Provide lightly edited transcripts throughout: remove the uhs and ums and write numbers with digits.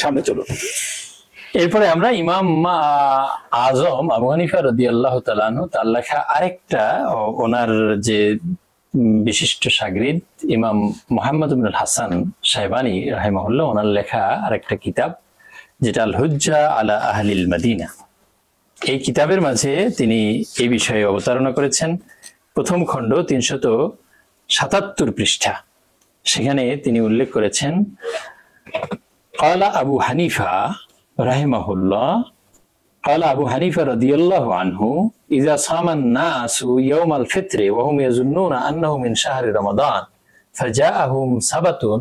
সামনে চলুন। এরপরে আমরা ইমাম আজম আবু হানিফা রাদিয়াল্লাহু তাআলা আনহু তার লেখা আরেকটা, ওনার যে বিশিষ্ট শাগরিদ ইমাম মুহাম্মদ ইবনুল হাসান শাইবানী রাহিমাহুল্লাহ, ওনার লেখা আরেকটা কিতাব যেটা আল হুজ্জা আলা আহলিল মদিনা। এই কিতাবের মাঝে তিনি এই বিষয়ে অবতারণা করেছেন। প্রথম খণ্ড 377 পৃষ্ঠা, সেখানে তিনি উল্লেখ করেছেন ক্বালা আবু হানিফা রাহিমাহুল্লাহ ক্বালা আবু হানিফা রাদিয়াল্লাহু আনহু ইযা সামান নাসু ইয়াউমাল ফিত্রি ওয়া হুম ইয়াজুন্নুনা আন্নাহু মিন শাহরি রমাদান ফাজাআহুম সাবাতুন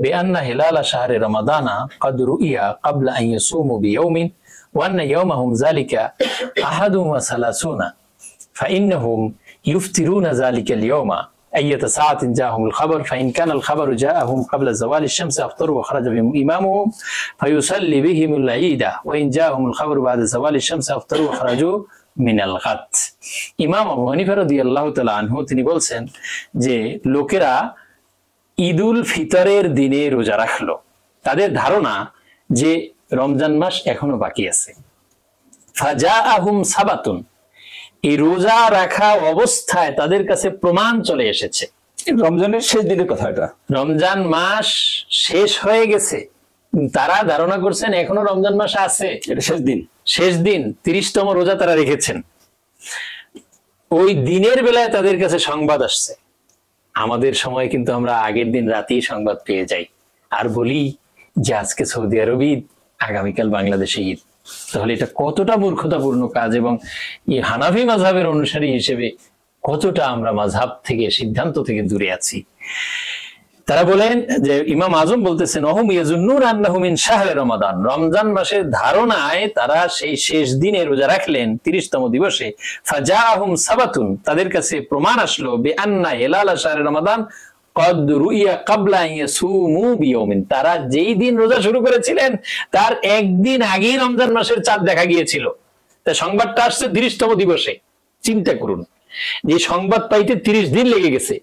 বিআন্না হিলাল শাহরি রমাদানা ক্বাদ রুইয়া ক্বাবলা আন ইয়াসুমু বিয়াউমিন ওয়া আন্না ইয়াওমাহুম যালিকা আহাদু ওয়া সালাসুনা ফাইন্নাহুম ইফতিরুনা যালিকাল ইয়াওমা أية ساعة جاءهم الخبر فإن كان الخبر جاءهم قبل زوال الشمس أفطروا وخرج بهم إمامهم فيصلي بهم العيد وإن جاءهم الخبر بعد زوال الشمس أفطروا وخرجوا من الغد। ইমাম আবু হানিফা রাদিয়াল্লাহু তাআলা আনহু তিনি বলছেন যে লোকেরা ঈদুল ফিতরের দিনে রোজা রাখলো, তাদের ধারণা যে রমজান মাস এখনো বাকি আছে। ফাজাআহুম সাবাতুন, এই রোজা রাখা অবস্থায় তাদের কাছে প্রমাণ চলে এসেছে। রমজানের শেষ দিনের কথা, এটা রমজান মাস শেষ হয়ে গেছে, তারা ধারণা করছেন এখনো রমজান মাস আছে, এটা শেষ দিন। শেষ দিন 30তম রোজা তারা রেখেছেন। ওই দিনের বেলায় তাদের কাছে সংবাদ আসছে। আমাদের সময় কিন্তু আমরা আগের দিন রাতেই সংবাদ পেয়ে যাই আর বলি যে আজকে সৌদি আরব ঈদ, আগামীকাল বাংলাদেশে ঈদ। তাহলে এটা কতটা মূর্খতাপূর্ণ কাজ, এবং এই হানাফি মাযহাবের অনুসারী হিসেবে কতটা আমরা মাযহাব থেকে, সিদ্ধান্ত থেকে দূরে আছি। তারা বলেন যে ইমাম আজম বলতেছেন ওহুম ইয়াজুন্নুনা আন্নাহু মিন শাহরি রমাদান, রমজান মাসের ধারণায় তারা সেই শেষ দিনে রোজা রাখলেন 30তম দিবসে। ফাজাআহুম সাবাতুন, তাদের কাছে প্রমাণ আসলো বিআন্না হিলাল শাহরি রমাদান ক্বাদ রুইয়া ক্বাবলা আন ইয়াসুমু বিয়াউমিন, তারা যেই দিন রোজা শুরু করেছিলেন তার একদিন আগেই রমজান মাসের চাঁদ দেখা গিয়েছিল। তা সংবাদটা আসছে 30তম দিবসে। চিন্তা করুন, যে সংবাদ পাইতে 30 দিন লেগে গেছে,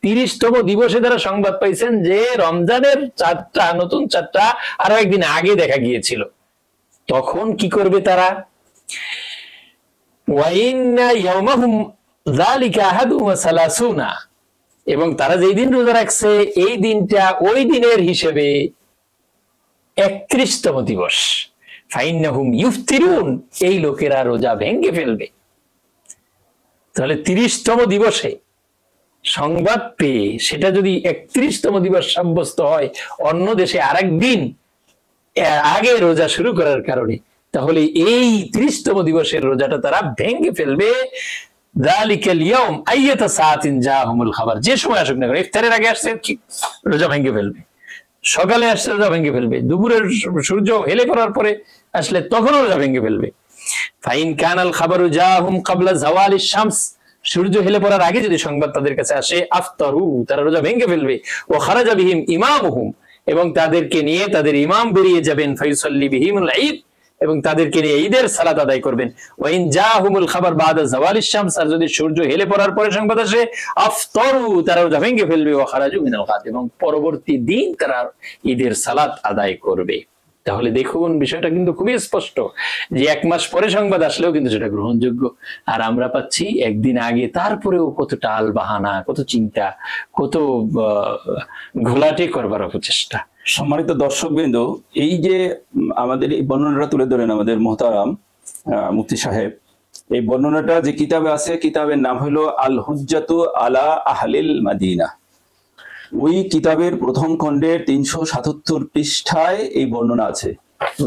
30তম দিবসে তারা সংবাদ পাইছেন যে রমজানের চাঁদটা, নতুন চাঁদটা আরো একদিন আগে দেখা গিয়েছিল। তখন কি করবে তারা? ওয়া ইন্না ইয়াওমাহুম যালিকা আহাদু ওয়া সালাসুনা, এবং তারা যেই দিন রোজা রাখছে এই দিনটা ওই দিনের হিসেবে 31তম দিবস। ফাইন্নাহুম ইফতিরুন, এই লোকেরা রোজা ভেঙে ফেলবে। তাহলে 30তম দিবসে সংবাদ পেয়ে সেটা যদি 31তম দিবস সাব্যস্ত হয় অন্য দেশে আরেক দিন আগে রোজা শুরু করার কারণে, তাহলে এই 30তম দিবসের রোজাটা তারা ভেঙে ফেলবে। যালিকাল ইয়াউম আইয়াতা সাআতিন জাআহুমুল খাবার, যে সময় আসুক না কেন, ইফতারের আগে আসছে রোজা ভেঙে ফেলবে, সকালে আসছে রোজা ভেঙে ফেলবে, দুপুরের সূর্য হেলে পড়ার পরে আসলে তখনও রোজা ভেঙে ফেলবে। ফাইন কানাল খাবারু জাআহুম ক্বাবলা যাওয়ালিশ শামস, সূর্য হেলে পড়ার আগে যদি সংবাদ তাদের কাছে আসে আফতারু, তারা রোজা ভেঙে ফেলবে। ওয়া খারাজা বিহিম ইমামুহুম, এবং তাদেরকে নিয়ে তাদের ইমাম বেরিয়ে যাবেন। ফায়ুসাল্লি বিহিমুল ঈদ, এবং তাদেরকে নিয়ে ঈদের সালাত আদায় করবেন। ওয়া ইন জাআহুমুল খাবার বাদা যাওয়ালিশ শামস, আর যদি সূর্য হেলে পড়ার পরে সংবাদ আসে আফতারু, তারা রোজা ভেঙে ফেলবে। ওয়া খারাজু মিনাল গাদ, এবং পরবর্তী দিন তারা ঈদের সালাত আদায় করবে। তাহলে দেখুন বিষয়টা কিন্তু খুবই স্পষ্ট যে 1 মাস পরে সংবাদ আসলেও কিন্তু সেটা গ্রহণযোগ্য, আর আমরা পাচ্ছি একদিন আগে। তারপরেও কত টাল বাহানা, কত চিন্তা, কত ঘোলাটে করবার অপচেষ্টা। সম্মানিত দর্শকবৃন্দ, এই যে আমাদের এই বর্ণনাটা তুলে ধরেন আমাদের মোহতারাম মুফতি সাহেব, এই বর্ণনাটা যে কিতাবে আছে, কিতাবের নাম হলো আল হুজ্জাতু আলা আহলিল মাদিনা। ওই কিতাবের প্রথম খণ্ডের 377 পৃষ্ঠায় এই বর্ণনা আছে।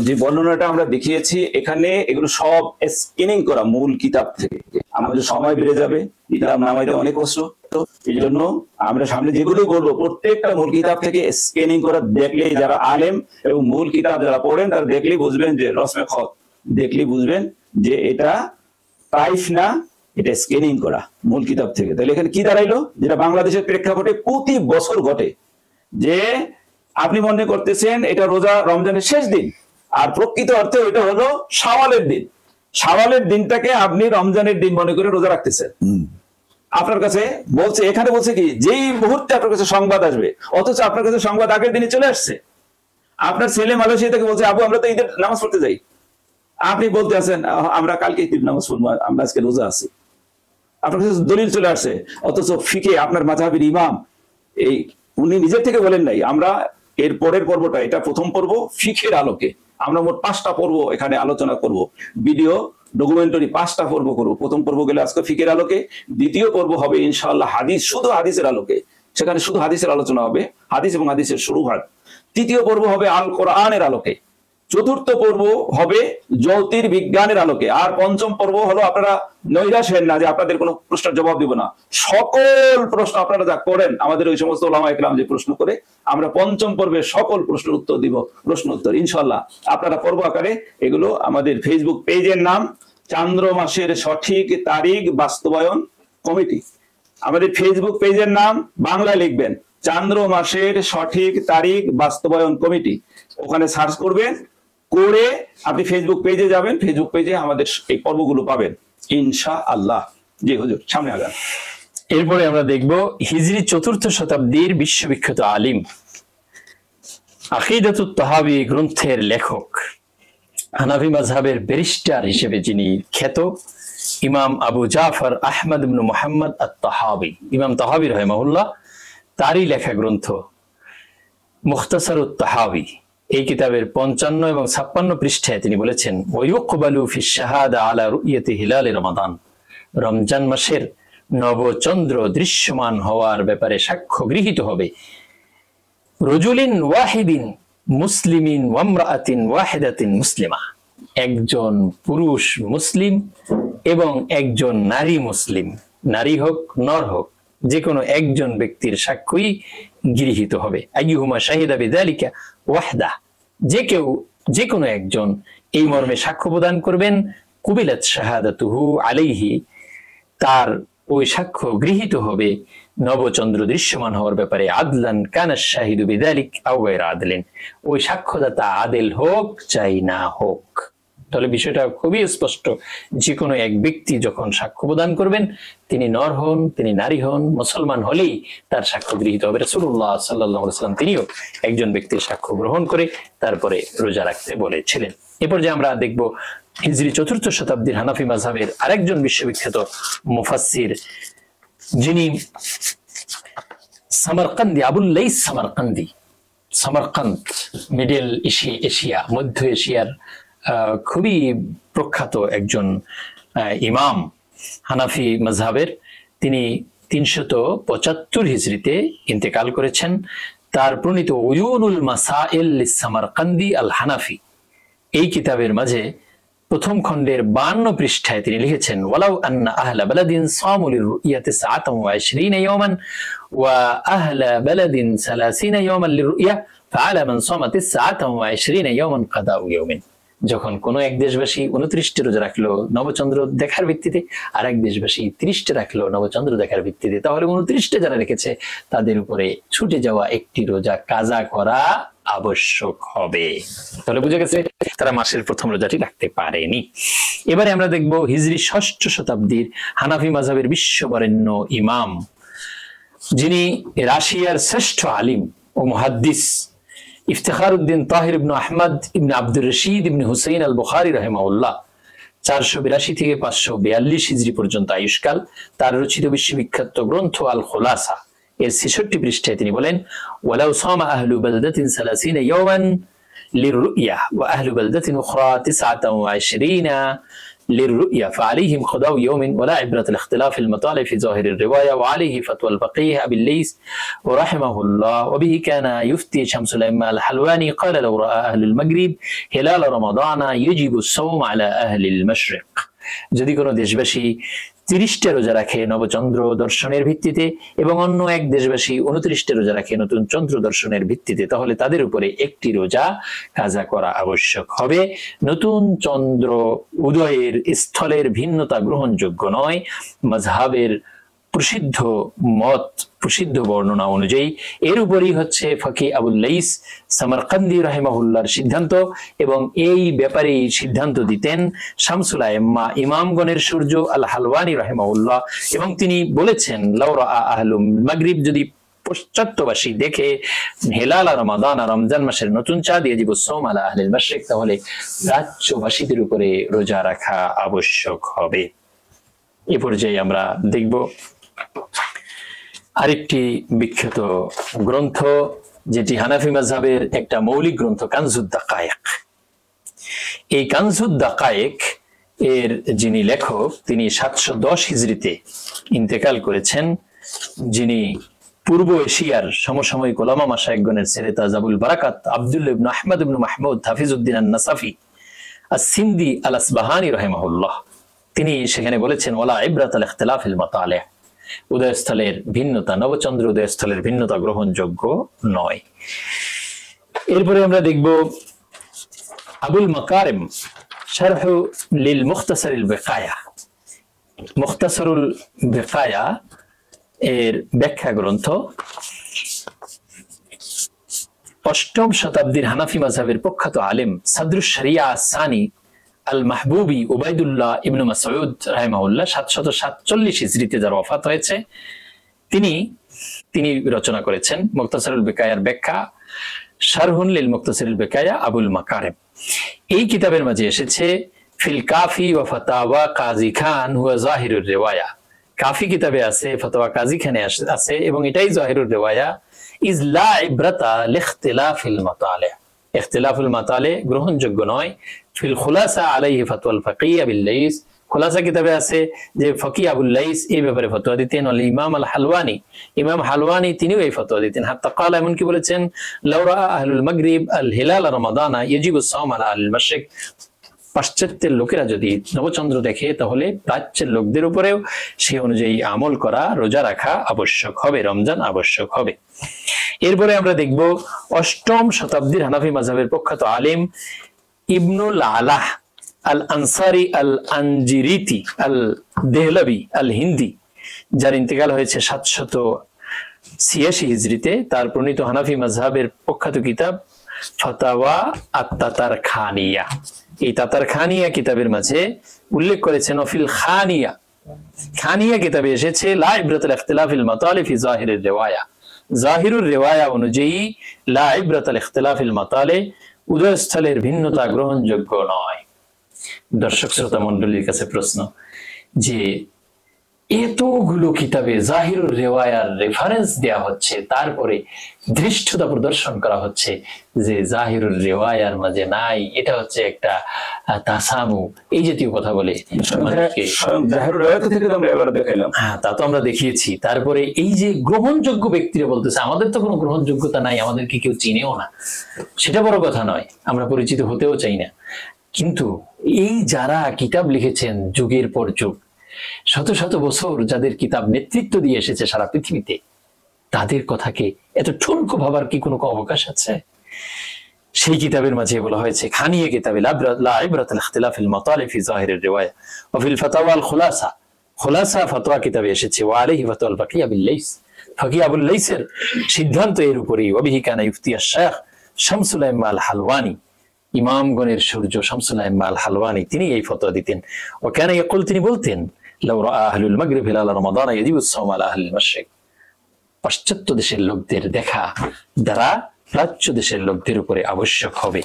যে বর্ণনাটা আমরা দেখিয়েছি এখানে, এগুলো সব স্ক্যানিং করা মূল কিতাব থেকে। আমাদের সময় বেড়ে যাবে, কিতাব নামাইতে অনেক কষ্ট, তো এই জন্য আমরা সামনে যেগুলো বলবো প্রত্যেকটা মূল কিতাব থেকে স্ক্যানিং করা, দেখলেই যারা আলেম এবং মূল কিতাব যারা পড়েন তারা দেখলেই বুঝবেন যে রসমে খত, দেখলেই বুঝবেন যে এটা টাইপ না, এটা স্ক্যানিং করা মূল কিতাব থেকে। তাহলে এখানে কি দাঁড়াইলো, যেটা বাংলাদেশের প্রেক্ষাপটে প্রতি বছর ঘটে, যে আপনি মনে করতেছেন এটা রোজা রমজানের শেষ দিন, আর প্রকৃত অর্থে এটা হলো শাওয়ালের দিন। শাওয়ালের দিনটাকে আপনি রমজানের দিন মনে করে রোজা রাখতেছেন। আপনার কাছে বলছে, এখানে বলছে কি, যেই মুহূর্তে আপনার কাছে সংবাদ আসবে, অথচ আপনার কাছে সংবাদ আগের দিনে চলে আসছে। আপনার ছেলে মালয়েশিয়া থেকে বলছে আবু আমরা তো ঈদের নামাজ পড়তে যাই, আপনি বলতে আছেন আমরা কালকে ঈদের নামাজ পড়বো, আমরা আজকে রোজা আছি, আপনার কাছে দলিল চলে আসছে, অথচ ফিকে আপনার মাযহাবের ইমাম এই উনি নিজের থেকে বলেন নাই। আমরা এর পরের পর্বটা, এটা প্রথম পর্ব ফিকের আলোকে, আমরা মোট 5টা পর্ব এখানে আলোচনা করব, ভিডিও ডকুমেন্টারি 5টা পর্ব করব। প্রথম পর্ব গেলে আজকে ফিকের আলোকে, দ্বিতীয় পর্ব হবে ইনশাআল্লাহ হাদিস, শুধু হাদিসের আলোকে, সেখানে শুধু হাদিসের আলোচনা হবে, হাদিস এবং হাদিসের শুরুহাত। তৃতীয় পর্ব হবে আল কোরআনের আলোকে, চতুর্থ পর্ব হবে জ্যোতির্বিজ্ঞানের আলোকে, আর পঞ্চম পর্ব হলো, আপনারা নৈরাশ হেন না যে আপনাদের কোনো প্রশ্নের জবাব দিব না, সকল প্রশ্ন আপনারা যা করেন আমাদের ওই সমস্ত ওলামা ইকরাম যে প্রশ্ন করে, আমরা পঞ্চম পর্বে সকল প্রশ্নের উত্তর দিব, প্রশ্ন উত্তর ইনশাআল্লাহ। আপনারা পর্ব আকারে এগুলো আমাদের ফেসবুক পেজের নাম চান্দ্র মাসের সঠিক তারিখ বাস্তবায়ন কমিটি, আমাদের ফেসবুক পেজের নাম বাংলায় লিখবেন চান্দ্র মাসের সঠিক তারিখ বাস্তবায়ন কমিটি, ওখানে সার্চ করবেন, করে আপনি ফেসবুক পেজে যাবেন, ফেসবুক পেজে আমাদের এই পর্বগুলো পাবেন ইনশাআল্লাহ। জি হুজুর, সামনে আগান। এরপরে আমরা দেখব হিজরি 4র্থ শতাব্দীর বিশ্ববিখ্যাত আলিম, আকিদাতুত তাহাবী গ্রন্থের লেখক, হানাফি মাযহাবের ব্যারিস্টার হিসেবে যিনি খ্যাত, ইমাম আবু জাফর আহমদ ইবনে মুহাম্মদ আত-তাহাবী, ইমাম তাহাবী রাহিমাহুল্লাহ, তারই লেখা গ্রন্থ মুখতাসারুত তাহাবী। এই কিতাবের 55 এবং 56 পৃষ্ঠায় তিনি বলেছেন, ওয়ায়ুকবালু ফি শাহাদা আলা রুইয়াতি হিলাল রমাদান, রমজান মাসের নবচন্দ্র দৃশ্যমান হওয়ার ব্যাপারে সাক্ষ্য গৃহীত হবে রজুলিন ওয়াহিদিন মুসলিমিন ওয়ামরাআতিন ওয়াহিদাতিন মুসলিমা, একজন পুরুষ মুসলিম এবং একজন নারী মুসলিম, নারী হোক নর হোক, যে কোনো একজন ব্যক্তির সাক্ষ্যই গৃহীত হবে। আইয়ুহুমা শাহিদা বিযালিকা ওয়াহদা, যে কোনো একজন এই মর্মে সাক্ষ্য প্রদান করবেন, কুবিলাত শাহাদাতুহু আলাইহি, তার ওই সাক্ষ্য গৃহীত হবে নবচন্দ্র দৃশ্যমান হওয়ার ব্যাপারে, আদলান কানা শাহিদু বিযালিক আও গায়রা আদলিন, ওই সাক্ষ্যদাতা আদেল হোক চাই না হোক। তাহলে বিষয়টা খুবই স্পষ্ট, যে কোনো এক ব্যক্তি যখন সাক্ষ্য প্রদান করবেন, তিনি নর হন, তিনি নারী হন, মুসলমান হলেই তার সাক্ষ্য গৃহীত হবে। রাসূলুল্লাহ সাল্লাল্লাহু আলাইহি ওয়াসাল্লাম তিনিও একজন ব্যক্তির সাক্ষ্য গ্রহণ করে তারপরে রোজা রাখতে বলেছিলেন। এরপর যে আমরা দেখব হিজরি 4র্থ শতাব্দীর হানাফি মাযহাবের আরেকজন বিশ্ববিখ্যাত মুফাসসির, যিনি সামারকান্দি, Abul lines সামারকান্দি, Samarkand middle Asia, মধ্য এশিয়ার খুবই প্রখ্যাত একজন ইমাম হানাফি মাযহাবের, তিনি 375 হিজরিতে ইন্তেকাল করেছেন। তার প্রণীত উয়ুনুল মাসাইল লিস-সামারকান্দি আল হানাফি, এই কিতাবের মাঝে প্রথম খণ্ডের 52 পৃষ্ঠায় তিনি লিখেছেন, ওয়ালাউ আন্না আহলা বালাদিন সামু লিরুইয়াতি 29 ইয়াওমান ওয়া আহলা বালাদিন 30 ইয়াওমান লিরুইয়া ফাআলা মান সামা 29 ইয়াওমান কাদাউ ইয়াওমিন। যখন কোন এক দেশবাসী 29টি রোজা রাখলো নবচন্দ্র দেখার ভিত্তিতে, আর এক দেশবাসী 30টা রাখলো নবচন্দ্র দেখার ভিত্তিতে, তাহলে 29টা যারা রেখেছে তাদের উপরে ছুটে যাওয়া একটি রোজা কাজা করা আবশ্যক হবে। তাহলে বুঝে গেছে তারা মাসের প্রথম রোজাটি রাখতে পারেনি। এবারে আমরা দেখব হিজরি 6ষ্ঠ শতাব্দীর হানাফি মাযহাবের বিশ্ববরেণ্য ইমাম, যিনি রাশিয়ার শ্রেষ্ঠ আলিম ও মুহাদ্দিস, ইফতিখারউদ্দিন তাহির ইবনে আহমদ ইবনে আব্দুর রশিদ ইবনে হুসাইন আল বুখারী রাহিমাহুল্লাহ, 482 থেকে 542 হিজরি পর্যন্ত আয়ুষ্কাল। তার রচিত বিশ্ববিখ্যাত গ্রন্থ আল খুলাসা এর 66 পৃষ্ঠায় তিনি বলেন, ওয়ালাউ সামা আহলু বালদাতিন 30 ইয়াওমান লিররুইয়া ওয়া আহলু বালদাতিন উখরা 29 للرؤيا فعليهم قضاء يوم ولا عبرة الاختلاف المطالع في ظاهر الرواية وعليه فتوى الفقيه أبي الليث ورحمه الله وبه كان يفتي شمس الأئمة الحلواني قال لو رأى أهل المغرب هلال رمضان يجب الصوم على أهل المشرق। যদি কোনো দেশবাসী 30টা রোজা রাখে নবচন্দ্র দর্শনের ভিত্তিতে এবং অন্য এক দেশবাসী 29টা রোজা রাখে নতুন চন্দ্র দর্শনের ভিত্তিতে, তাহলে তাদের উপরে একটি রোজা কাজা করা আবশ্যক হবে। নতুন চন্দ্র উদয়ের স্থলের ভিন্নতা গ্রহণযোগ্য নয়। মাযহাবের প্রসিদ্ধ মত, প্রসিদ্ধ বর্ণনা অনুযায়ী এর উপরই হচ্ছে ফকি আবুল লাইস সামারকান্দি রাহিমাহুল্লাহর সিদ্ধান্ত, এবং এই ব্যাপারে সিদ্ধান্ত দিতেন শামসুল আইম্মা ইমামগণের সূর্য আল হালওয়ানি রাহিমাহুল্লাহ। এবং তিনি বলেছেন, লাউ রাআ আহলুল মাগরিব, যদি পশ্চাত্যবাসী দেখে হেলাল রমাদান রমজান মাসের নতুন চাঁদ ইয়াজিবু সাওম আলা আহলিল মাশরিক, তাহলে প্রাচ্যবাসীদের উপরে রোজা রাখা আবশ্যক হবে। এ পর্যায়ে আমরা দেখব আরেকটি বিখ্যাত গ্রন্থ, যেটি হানাফি মাযহাবের একটা মৌলিক গ্রন্থ, কানজুদ দাকায়েক। এই কানজুদ দাকায়েক এর যিনি লেখক, তিনি 710 হিজরিতে ইন্তেকাল করেছেন, যিনি পূর্ব এশিয়ার সমসাময়িক উলামা মাশায়েখগণের ছেলে তাজাবুল বারাকাত আব্দুল্লাহ ইবনে আহমদ ইবনে মাহমুদ হাফিজউদ্দিন আন-নাসাফি আস-সিন্দি আল-আসবাহানি রাহিমাহুল্লাহ, তিনি সেখানে বলেছেন, ওয়ালা ইবরাতাল ইখতিলাফিল মাতালিহ, উদয়স্থলের ভিন্নতা, নবচন্দ্র উদয়স্থলের ভিন্নতা গ্রহণযোগ্য নয়। এরপরে আমরা দেখব আবুল মাকারিম শারহ লিল মুখতাসারিল বিকায়া, মুখতাসারুল বিকায়া এর ব্যাখ্যা গ্রন্থ। 8ম শতাব্দীর হানাফি মাযহাবের প্রখ্যাত আলেম সাদরুশ শরিয়া আস-সানি আল মাহবুবি উবাইদুল্লাহ ইবনে মাসউদ রাহিমাহুল্লাহ 747 হিজরিতে যার ওফাত হয়েছে, তিনি রচনা করেছেন মুখতাসারুল বিকায়ার ব্যাখ্যা, শারহুন লিল মুখতাসারিল বিকায়া আবুল মাকারিম। এই কিতাবের মাঝে এসেছে ফিল কাফি ওয়া ফাতাওয়া কাজী খান হুয়া জাহিরুর রিওয়ায়া, কাফি কিতাবে আছে, ফতোয়া কাজী খানে আছে, এবং এটাই জাহিরুর রিওয়ায়া। ইজ লা ইবরাতা লিখতিলাফিল মাতালিহ, ইখতিলাফুল মাতালিহ গ্রহণযোগ্য নয়। ফিল খুলাসা আলাইহি ফাতওয়াল ফাকিহ বিল লাইস, খুলাসা কিতাবে আছে যে ফকি আবুল লাইস এই ব্যাপারে ফতোয়া দিতেন। ওয়াল ইমাম আল হালওয়ানি, ইমাম হালওয়ানি তিনিও এই ফতোয়া দিতেন। হাত্তা ক্বালা, এমন কি বলেছেন, লাউ রাআ আহলুল মাগরিব আল হিলাল রমাদানা ইয়াজিবু সাওম আলা আহলিল মাশরিক, পাশ্চাত্যের লোকেরা যদি নবচন্দ্র দেখে তাহলে প্রাচ্যের লোকদের উপরেও সে অনুযায়ী আমল করা, রোজা রাখা আবশ্যক হবে, রমজান আবশ্যক হবে। এরপরে আমরা দেখব 8ম শতাব্দীর হানাফি মাযহাবের প্রখ্যাত আলেম ইবনুল আলাহ আল আনসারি আল আনজিরিতি আল দেহলভি আল হিন্দি, যার ইন্তেকাল হয়েছে 786 হিজরিতে, তার প্রণীত হানাফি মাযহাবের প্রখ্যাত কিতাব ফাতাওয়া আত-তাতার খানিয়া। এই তাতার খানিয়া কিতাবের মাঝে উল্লেখ করেছেন, অফিল খানিয়া, খানিয়া কিতাবে এসেছে লা ইবরাতুল ইখতিলাফিল মাতালিহ ফি জাহিরির রিওয়ায়া, জাহিরুর রিওয়ায়া অনুযায়ী লা ইবরাতুল ইখতিলাফিল মাতালিহ, উদয়স্থলের ভিন্নতা গ্রহণযোগ্য নয়। দর্শক শ্রোতা মণ্ডলীর কাছে প্রশ্ন, যে এতগুলো কিতাবে জাহিরুর রিওয়ায়ার রেফারেন্স দেয়া হচ্ছে, তারপরে ধৃষ্টতা প্রদর্শন করা হচ্ছে যে জাহিরুর রিওয়ায়ার মাঝে নাই, এটা হচ্ছে একটা তাসামু, এই জাতীয় কথা বলে জাহিরুর রিওয়ায়াত থেকে আমরা এবারে দেখাইলাম। হ্যাঁ, তা তো আমরা দেখিয়েছি। তারপরে এই যে গ্রহণযোগ্য ব্যক্তিরা বলতেছে আমাদের তো কোনো গ্রহণযোগ্যতা নাই, আমাদেরকে কেউ চিনেও না, সেটা বড় কথা নয়, আমরা পরিচিত হতেও চাই না। কিন্তু এই যারা কিতাব লিখেছেন যুগের পর যুগ, শত শত বছর যাদের কিতাব নেতৃত্ব দিয়ে এসেছে সারা পৃথিবীতে, তাদের কথাকে এত ঠুনকো ভাবার কি কোনো অবকাশ আছে? সেই কিতাবের মাঝে বলা হয়েছে, খানিয়া কিতাবে লা ইবরাতুল ইখতিলাফিল মাতালিহ ফি জাহিরির রিওয়ায়া ওয়া ফিল ফাতাওয়া আল খুলাসা, খুলাসা ফতোয়া কিতাবে এসেছে, ওয়া আলাইহি ফাতওয়াল ফাকিহ বিল লাইস, ফাকিহ আবুল লাইসের সিদ্ধান্ত এর উপরেই, ওয়া বিহি কানা ইফতি আশ-শাইখ শামসুল আইম্মা আল হালওয়ানি, ইমামগণের সূর্য শামসুল আইম্মা আল হালওয়ানি, তিনি এই ফতোয়া দিতেন। ওয়া কানা ইয়াকুল, তিনি বলতেন, লাউ রাআ আহলুল মাগরিব হিলাল রমাদান ইয়াজিবু সাওম আলা আহলিল মাশরিক, পাশ্চাত্য দেশের লোকদের দেখা দ্বারা প্রাচ্য দেশের লোকদের উপরে আবশ্যক হবে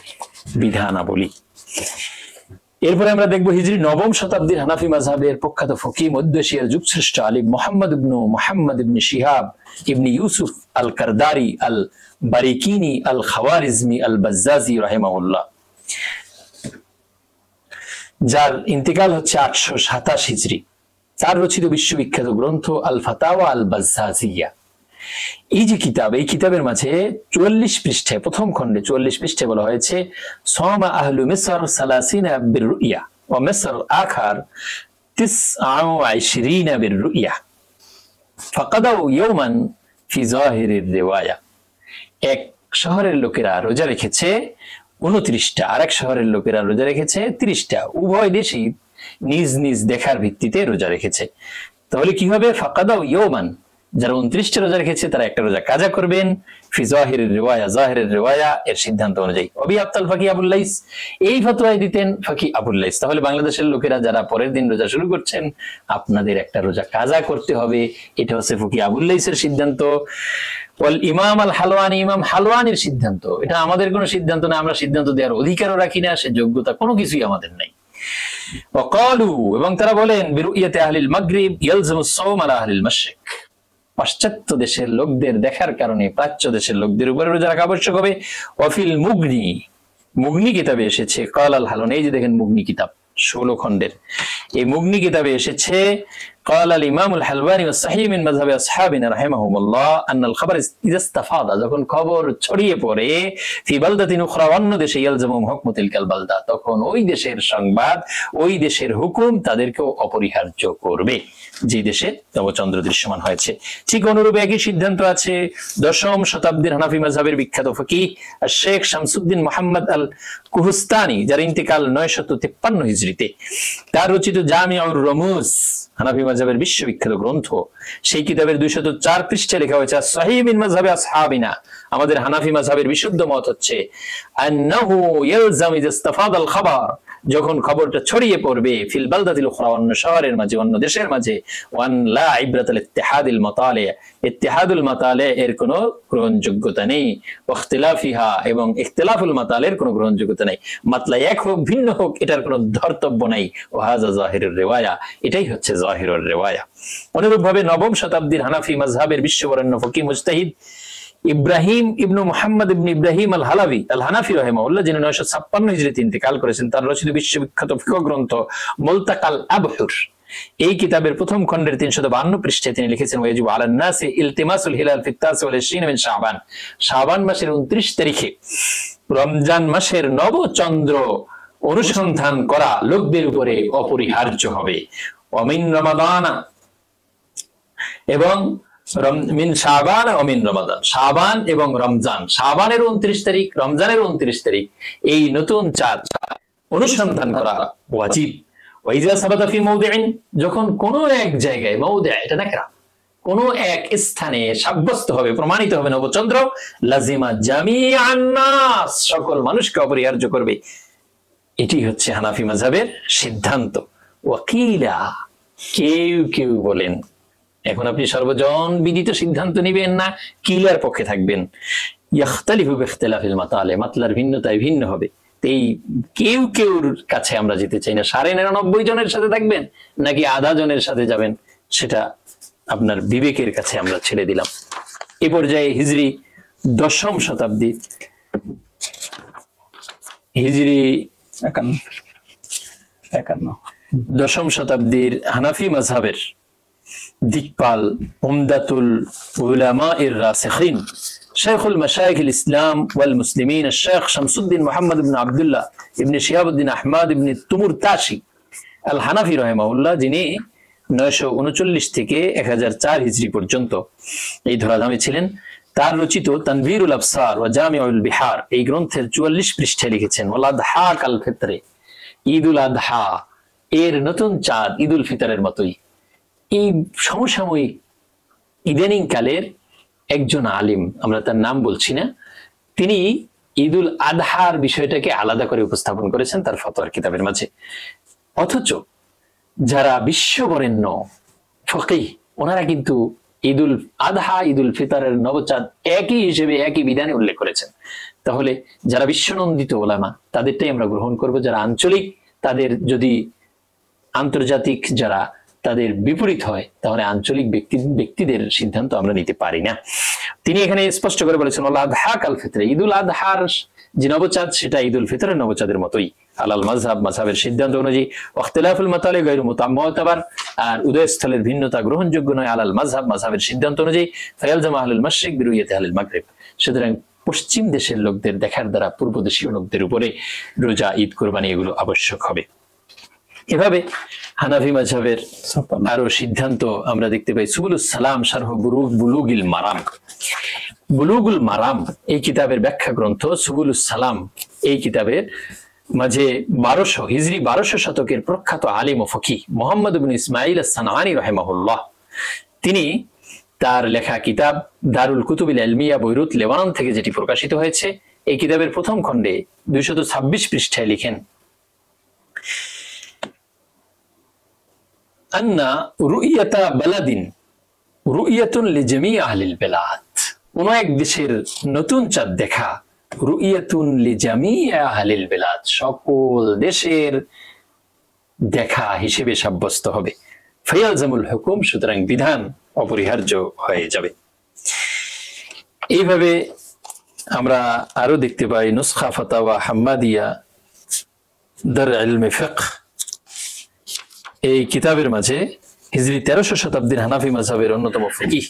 বিধানাবলী। এরপরে আমরা দেখব হিজরি 9ম শতাব্দীর হানাফি মাযহাবের প্রখ্যাত ফকিহ, মধ্য এশিয়ার যুগশ্রেষ্ঠ আলিম মুহাম্মদ ইবনে শিহাব ইবনে ইউসুফ আল কারদারি আল বারিকিনি আল খাওয়ারিজমি আল বাজ্জাজি রাহিমাহুল্লাহ, যার ইন্তেকাল হচ্ছে 827 হিজরি। তার রচিত বিশ্ববিখ্যাত গ্রন্থ আল ফাতাওয়া আল বাজ্জাজিয়া। এই যে কিতাব, এই কিতাবের মাঝে 44 পৃষ্ঠায়, প্রথম খণ্ডে 44 পৃষ্ঠায় বলা হয়েছে, সামা আহলু মিসর সালাসিনা বিররুইয়া ওয়া মিসর আখার 29 বিররুইয়া ফাকাদাউ ইয়াওমান ফি জাহিরির রিওয়ায়া। এক শহরের লোকেরা রোজা রেখেছে 29টা, আরেক শহরের লোকেরা রোজা রেখেছে 30টা, উভয় দেশই নিজ নিজ দেখার ভিত্তিতে রোজা রেখেছে। তাহলে কি হবে? ফাকাদাউ ইয়াওমান, যারা 29টা রোজা রেখেছে তারা একটা রোজা কাজা করবেন, ফি জাহিরির রিওয়ায়া, জাহিরের রিওয়ায়া এর সিদ্ধান্ত অনুযায়ী। অবি আফতাল ফাকি আবুল লাইস, এই ফতোয়াই দিতেন ফাকি আবুল লাইস। তাহলে বাংলাদেশের লোকেরা যারা পরের দিন রোজা শুরু করছেন, আপনাদের একটা রোজা কাজা করতে হবে, এটা হচ্ছে ফাকি আবুল লাইসের সিদ্ধান্ত। ওয়াল ইমাম আল হালওয়ানি, ইমাম হালওয়ানির সিদ্ধান্ত, এটা আমাদের কোনো সিদ্ধান্ত না, আমরা সিদ্ধান্ত দেওয়ার অধিকারও রাখি না, সে যোগ্যতা কোনো কিছুই আমাদের নাই। ওয়াকালু, এবং তারা বলেন বিরুইয়াতে আহলিল মাগরিব ইয়ালজামুস সাওম আলা আহলিল মাশরিক, পাশ্চাত্য দেশের লোকদের দেখার কারণে প্রাচ্য দেশের লোকদের উপরে রোজা রাখা আবশ্যক হবে। ওয়াফিল মুগনি, মুগনি কিতাবে এসেছে, কাল আল হালওয়ানি, এই যে দেখেন মুগনি কিতাব 16 খণ্ডের, এই মুগনি কিতাবে এসেছে قال الإمام الحلواني والصحيح من مذهب أصحابنا رحمهم الله أن الخبر إذا استفاض, যখন খবর ছড়িয়ে পড়ে في بلدة أخرى, অন্য দেশে, يلزمهم حكم تلك البلدة, তখন ওই দেশের সংবাদ, ওই দেশের হুকুম তাদেরকেও অপরিহার্য করবে যে দেশে নবচন্দ্র দৃশ্যমান হয়েছে। ঠিক অনুরূপ একই সিদ্ধান্ত আছে 10ম শতাব্দীর হানাফি মাযহাবের বিখ্যাত ফকিহ শেখ শামসুদ্দিন মুহাম্মদ আল কুহস্তানি, যার ইন্তেকাল 953 হিজরিতে, তার রচিত জামিউর রুমুজ, হানাফি মাযহাবের বিশ্ববিখ্যাত গ্রন্থ, সেই কিতাবের 204 পৃষ্ঠায় লেখা হয়েছে সহিহ মিন মাযহাবি আসহাবিনা, আমাদের হানাফি মাযহাবের বিশুদ্ধ মত হচ্ছে আন্নাহু ইয়ালজাম ইযা ইস্তাফাদা আল খাবার, যখন খবরটা ছড়িয়ে পড়বে ফিল বালদাতিল উখরা, অন্য শহরের মাঝে, অন্য দেশের মাঝে, ওয়ান লা ইবরাতাল ইত্তিহাদিল মাতালি, ইত্তিহাদুল মাতালি এর কোনো গ্রহণযোগ্যতা নেই, ইখতিলাফিহা, এবং ইখতিলাফুল মাতালের কোনো গ্রহণযোগ্যতা নেই, মাতলা এক হোক ভিন্ন হোক এটার কোনো ধর্তব্য নাই। ওয়াহাযা যাহিরুর রিওয়ায়া, এটাই হচ্ছে যাহিরুর রিওয়ায়া। অনুরূপভাবে 9ম শতাব্দীর হানাফি মাযহাবের বিশ্ববরেণ্য ফকিহ মুজতাহিদ ইব্রাহিম ইবনু মুহাম্মদ ইবনে ইব্রাহিম আল হালাবি আল হানাফি রাহিমাহুল্লাহ, যিনি 956 হিজরিতে ইন্তেকাল করেছেন, তার রচিত বিশ্ববিখ্যাত ফিকহ গ্রন্থ মুলতাকাল আবহুর, এই কিতাবের প্রথম খণ্ডের 352 পৃষ্ঠায় তিনি লিখেছেন ওয়াজিবু আলান নাসি ইলতিমাসুল হিলাল ফি التاسع والعشرين من শাবান, শাবান মাসের 29 তারিখে রমজান মাসের নবচন্দ্র অনুসন্ধান করা লোকদের উপরে অপরিহার্য হবে। ওয়ামিন রমাদান, এবং মিন শাবান ও মিন রমাদান, শাবান এবং রমজান, শাবানের 29 তারিখ, রমজানের 29 তারিখ, এই নতুন চাঁদ অনুসন্ধান করা ওয়াজিব। ওয়াইজা সাবাতা ফি মাওদিইন, যখন কোন এক জায়গায়, মাওদি এটা নাকরা, কোন এক স্থানে সাব্যস্ত হবে, প্রমাণিত হবে নবচন্দ্র, লাজিমা জামিআন নাস, সকল মানুষকে অপরিহার্য করবে। এটি হচ্ছে হানাফি মাযহাবের সিদ্ধান্ত। ওয়াকিলা, কেউ কেউ বলেন, এখন আপনি সর্বজন বিদিত সিদ্ধান্ত নিবেন না কিলার পক্ষে থাকবেন, ইখতালিফু বিখতিলাফিল মাতালে, মাতলার ভিন্নতায় ভিন্ন হবে। এই কেউ কেউর কাছে আমরা যেতে চাই না। 99.5 জনের সাথে থাকবেন নাকি আধা জনের সাথে যাবেন, সেটা আপনার বিবেকের কাছে আমরা ছেড়ে দিলাম। এ পর্যায়ে হিজরি 10ম শতাব্দী, হিজরি 10ম শতাব্দীর হানাফি মাযহাবের দিকপাল উমদাতুল উলামাইর রাসিখিন শাইখুল মাশায়েখিল ইসলাম ওয়াল মুসলিমিন শেখ শামসুদ্দিন মুহাম্মদ ইবনে আব্দুল্লাহ ইবনে শিহাবউদ্দিন আহমদ ইবনে তুমুরতাশি আল হানাফি রাহিমাহুল্লাহ, যিনি 939 থেকে 1004 হিজরি পর্যন্ত এই ধরাধামে ছিলেন, তার রচিত তানভীরুল আবসার ওয়া জামিউল বিহার এই গ্রন্থের 44 পৃষ্ঠায় লিখেছেন ওয়াল আদহা কাল ফিতরে, ঈদুল আদহা এর নতুন চাঁদ ঈদুল ফিতরের মতোই। এই সমসাময়িক ইদানিং কালের একজন আলিম, আমরা তার নাম বলছি না, তিনি ঈদুল আদহার বিষয়টাকে আলাদা করে উপস্থাপন করেছেন তার ফতোয়ার কিতাবের মাঝে। অথচ যারা বিশ্ববরেণ্য ফকিহ, ওনারা কিন্তু ঈদুল আদহা ঈদুল ফিতরের নবচাঁদ একই হিসেবে একই বিধানে উল্লেখ করেছেন। তাহলে যারা বিশ্বনন্দিত ওলামা তাদেরটাই আমরা গ্রহণ করব, যারা আঞ্চলিক তাদের যদি আন্তর্জাতিক যারা তাদের বিপরীত হয় তাহলে আঞ্চলিক ব্যক্তিদের সিদ্ধান্ত আমরা নিতে পারি না। তিনি এখানে স্পষ্ট করে বলেছেন আদহা কাল ফিতরে, ঈদুল আদহার যে নবচাঁদ সেটা ঈদুল ফিতরের নবচাঁদের মতোই। আলাল মাযহাব, মাযহাবের সিদ্ধান্ত অনুযায়ী, ইখতিলাফুল মাতালি গায়রু মুতাবার, আর উদয়স্থলের ভিন্নতা গ্রহণযোগ্য নয় আলাল মাযহাব, মাযহাবের সিদ্ধান্ত অনুযায়ী। ফায়ালজামু আহলুল মাশরিক বিরুইয়াতি আহলিল মাগরিব, সুতরাং পশ্চিম দেশের লোকদের দেখার দ্বারা পূর্ব দেশীয় লোকদের উপরে রোজা, ঈদ, কুরবানি এগুলো আবশ্যক হবে। এভাবে হানাফি মাযহাবের আরো সিদ্ধান্ত আমরা দেখতে পাই। সুবুলুস সালাম শারহ বুলুগিল মারাম, বুলুগুল মারাম এই কিতাবের ব্যাখ্যা গ্রন্থ সুবুলুস সালাম, এই কিতাবের মাঝে 1200 হিজরি 1200 শতকের প্রখ্যাত আলিম ও ফকিহ মুহাম্মদ ইবনে ইসমাঈল আস-সানআনী রাহিমাহুল্লাহ, তিনি তার লেখা কিতাব দারুল কুতুবিল ইলমিয়া বৈরুত লেবানন থেকে যেটি প্রকাশিত হয়েছে, এই কিতাবের প্রথম খণ্ডে 226 পৃষ্ঠায় লিখেন আন্না রুইয়াতা বালাদিন রুইয়াতুন লিজামি আহলিল বিলাদ, কোন এক দেশের নতুন চাঁদ দেখা রুইয়াতুন লিজামি আহলিল বিলাদ, সকল দেশের দেখা হিসেবে সাব্যস্ত হবে। ফায়ালজামুল হুকুম, সুতরাং বিধান অপরিহার্য হয়ে যাবে। এইভাবে আমরা আরো দেখতে পাই নুসখা ফাতাওয়া হাম্মাদিয়া দার ইলমে ফিকহ, এই কিতাবের মাঝে হিজরি 1300 শতাব্দীর হানাফি মাযহাবের অন্যতম ফকিহ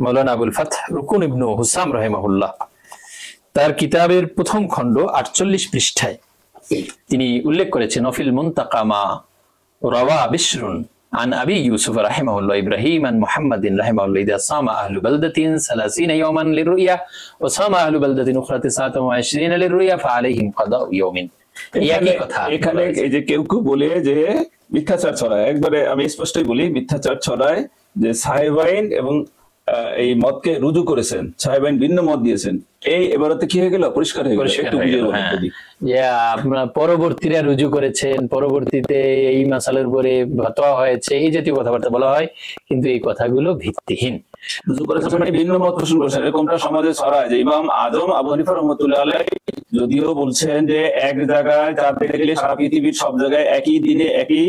মাওলানা আবুল ফাতহ রুকুন ইবনে হুসাম রাহিমাহুল্লাহ, তার কিতাবের প্রথম খণ্ড 48 পৃষ্ঠায় তিনি উল্লেখ করেছেন, নফিল মুনতাকামা রাওয়া বিশরুন عن أبي يوسف رحمه الله إبراهيم عن محمد رحمه الله إذا صام أهل بلدة 30 يوما للرؤيا وصام أهل بلدة أخرى 29 للرؤيا فعليهم قضاء يوم। এখানে এই যে কেউ কেউ বলে যে মিথ্যাচার ছড়ায়, একবারে আমি স্পষ্টই বলি, মিথ্যাচার ছড়ায় যে সাহেবাইন এবং এই মতকে রুজু করেছেন, সাহেবাইন ভিন্ন মত দিয়েছেন, এই এবারতে কি হয়ে গেল, পরিষ্কার হয়ে গেল। একটু বুঝিয়ে বলুন যদি। আপনারা পরবর্তীরা রুজু করেছেন, পরবর্তীতে এই মাসালের উপরে ফতোয়া হয়েছে, এই জাতীয় কথাবার্তা বলা হয়, কিন্তু এই কথাগুলো ভিত্তিহীন। রুজু করেছেন মানে ভিন্ন মত পোষণ করেছেন, এরকমটা সমাজে ছড়ায়। যে ইমাম আজম আবু হানিফা রাহমাতুল্লাহ আলাইহি যদিও বলছেন যে এক জায়গায় চাঁদ দেখে গেলে সারা পৃথিবীর সব জায়গায় একই দিনে একই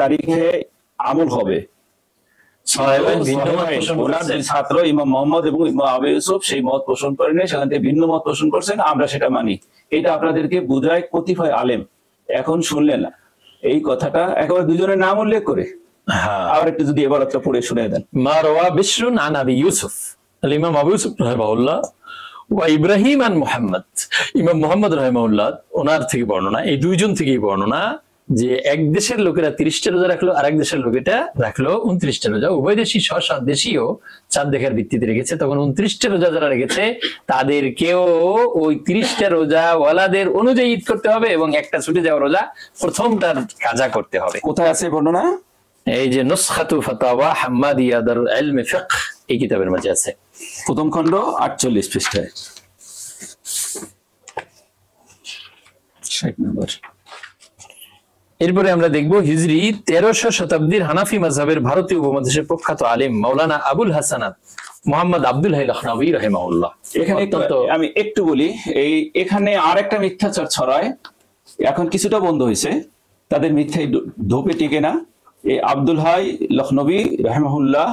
তারিখে আমল হবে, ছাত্র ইমাম মোহাম্মদ এবং ইমাম আবু ইউসুফ সেই মত পোষণ করেন, সেখান থেকে ভিন্ন মত পোষণ করছেন, আমরা সেটা মানি। এটা আপনাদেরকে বুঝায় কতিপয় আলেম। এখন শুনলেন এই কথাটা একেবারে দুজনের নাম উল্লেখ করে, আর একটু যদি এবার একটা পড়ে শুনে দেন। মা রাওয়া বিশরুন আন আবি ইউসুফ, ইমাম আবু ইউসুফ রাহিমাহুল্লাহ ওয়া ইব্রাহিম আন মুহাম্মদ, ইমাম মুহাম্মদ রাহিমাহুল্লাহ ওনার থেকে বর্ণনা, এই দুইজন থেকেই বর্ণনা যে এক দেশের লোকেরা 30টা রোজা রাখলো, আর এক দেশের লোকেটা রাখলো 29টা রোজা। উভয় দেশই দেশীয় চাঁদ দেখার ভিত্তিতে রেখেছে। তখন 29টা রোজা যারা রেখেছে তাদেরকেও ওই 30টা রোজা ওয়ালাদের অনুযায়ী ঈদ করতে হবে, এবং একটা ছুটে যাওয়া রোজা প্রথমটার কাজা করতে হবে। কোথায় আছে বর্ণনা? এই যে নুসখাতু ফাতাওয়া হাম্মাদিয়া দার ইলমে ফিকহ, এই কিতাবের মাঝে আছে, প্রথম খণ্ড 48 পৃষ্ঠায় 60 নম্বর। এরপরে আমরা দেখব হিজরি 1300 শতাব্দীর হানাফি মাযহাবের ভারতীয় উপমহাদেশের প্রখ্যাত আলেম মাওলানা আবুল হাসানাত মুহাম্মদ আব্দুল হাই লখনবী রাহিমাহুল্লাহ। এখানে আমি একটু বলি, এখানে আরেকটা মিথ্যাচার ছড়ায়, এখন কিছুটা বন্ধ হয়েছে, তাদের মিথ্যাই ধোপে টিকে না। এই আব্দুল হাই লখনবী রাহিমাহুল্লাহ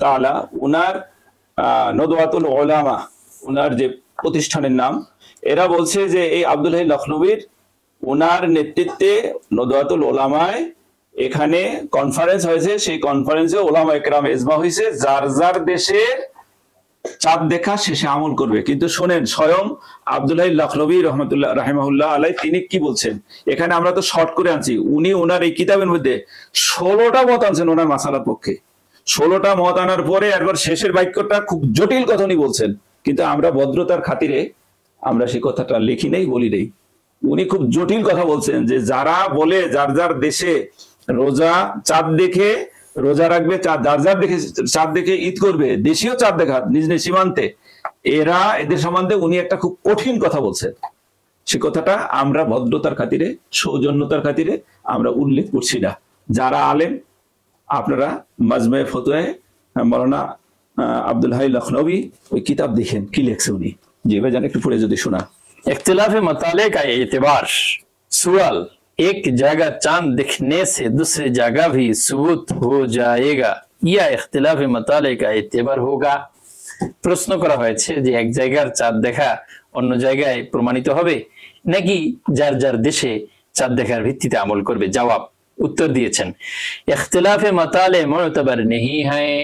তাআলা, উনার নদওয়াতুল উলামা, উনার যে প্রতিষ্ঠানের নাম, এরা বলছে যে এই আব্দুল হাই লখনবীর ওনার নেতৃত্বে নদওয়াতুল উলামায় এখানে কনফারেন্স হয়েছে, সেই কনফারেন্সে ওলামা একরাম ইজমা হয়েছে যার যার দেশের চাঁদ দেখা শেষে আমল করবে। কিন্তু শোনেন, স্বয়ং আব্দুল হাই লখনবী রাহিমাহুল্লাহ আলাই তিনি কি বলছেন, এখানে আমরা তো শর্ট করে আনছি, উনি ওনার এই কিতাবের মধ্যে 16টা মত আনছেন ওনার মাসালার পক্ষে। 16টা মত আনার পরে একবার শেষের বাক্যটা খুব জটিল কথা উনি বলছেন, কিন্তু আমরা ভদ্রতার খাতিরে আমরা সেই কথাটা লিখি নেই, বলি নেই। উনি খুব জটিল কথা বলছেন যে যারা বলে যার যার দেশে রোজা চাঁদ দেখে রোজা রাখবে, যার যার দেখে চাঁদ দেখে ঈদ করবে, দেশীয় চাঁদ দেখা নিজ নিজ সীমান্তে, এদের সম্বন্ধে উনি একটা খুব কঠিন কথা বলছেন। সে কথাটা আমরা ভদ্রতার খাতিরে, সৌজন্যতার খাতিরে আমরা উল্লেখ করছি না। যারা আলেম আপনারা মাজমে ফতোয়ায়ে মাওলানা আব্দুল হাই লখনবী ওই কিতাব দেখেন কি লিখছে উনি, যে ভাই জান একটু পড়ে যদি শোনা। इख्तिलाफ मताले का एतबार, सवाल, एक जगह चांद दिखने से दूसरी जगह भी सबूत हो जाएगा या इख्तिलाफ मताले का एतबार होगा। প্রশ্ন করা হয়েছে যে এক জায়গার চাঁদ দেখা অন্য জায়গায় প্রমাণিত হবে নাকি যার যার দেশে চাঁদ দেখার ভিত্তিতে আমল করবে। জবাব, উত্তর দিয়েছেন ইখতিলাফে মাতালে মুতাবার নেহি হ্যায়,